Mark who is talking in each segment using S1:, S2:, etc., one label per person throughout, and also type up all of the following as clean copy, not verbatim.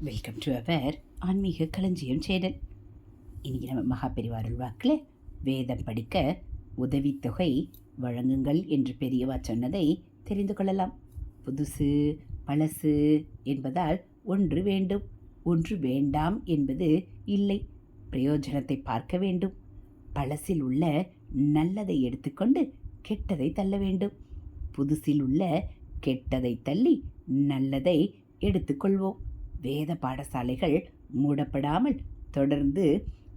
S1: Welcome to our ஆன்மீக களஞ்சியம் channel. இன்றைக்கி நம்ம மகாபெரிவா அருள்வாக்கில் வேதம் படிக்க உதவித்தொகை வழங்குங்கள் என்று பெரியவா சொன்னதை தெரிந்து கொள்ளலாம். புதுசு பழசு என்பதால் ஒன்று வேண்டும், ஒன்று வேண்டாம் என்பது இல்லை. பிரயோஜனத்தை பார்க்க வேண்டும். பழசில் உள்ள நல்லதை எடுத்துக்கொண்டு கெட்டதை தள்ள வேண்டும். புதுசில் உள்ள கெட்டதை தள்ளி நல்லதை எடுத்துக்கொள்வோம். வேத பாடசாலைகள் மூடப்படாமல் தொடர்ந்து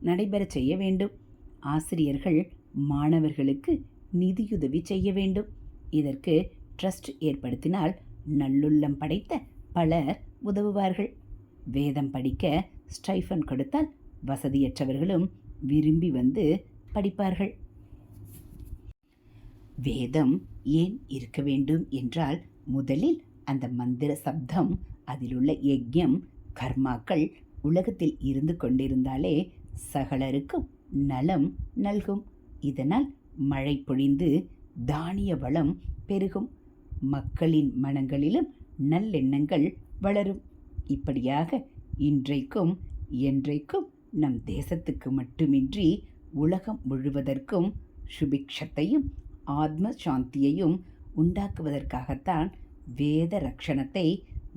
S1: நடைபெற செய்ய வேண்டும். ஆசிரியர்கள் மாணவர்களுக்கு நிதியுதவி செய்ய வேண்டும். இதற்கு ட்ரஸ்ட் ஏற்படுத்தினால் நல்லுள்ளம் படைத்த பலர் உதவுவார்கள். வேதம் படிக்க ஸ்டைஃபன் கொடுத்தால் வசதியற்றவர்களும் விரும்பி வந்து படிப்பார்கள். வேதம் ஏன் இருக்க வேண்டும் என்றால், முதலில் அந்த மந்திர சப்தம், அதிலுள்ள யஜ்யம் கர்மாக்கள் உலகத்தில் இருந்து கொண்டிருந்தாலே சகலருக்கும் நலம் நல்கும். இதனால் மழை பொழிந்து தானிய வளம் பெருகும். மக்களின் மனங்களிலும் நல்லெண்ணங்கள் வளரும். இப்படியாக இன்றைக்கும் என்றைக்கும் நம் தேசத்துக்கு மட்டுமின்றி உலகம் முழுவதற்கும் சுபிக்ஷத்தையும் ஆத்ம சாந்தியையும் உண்டாக்குவதற்காகத்தான் வேத ரக்ஷணத்தை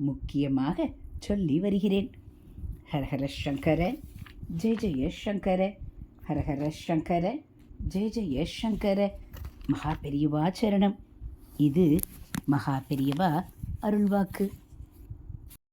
S1: முக்கியமாக சொல்லி வருகிறேன். ஹரஹர சங்கர ஜெய ஜெய சங்கர, ஹரஹர சங்கர ஜெய ஜெய சங்கர. மகா பெரியவா சரணம். இது மகா பெரியவா அருள்வாக்கு.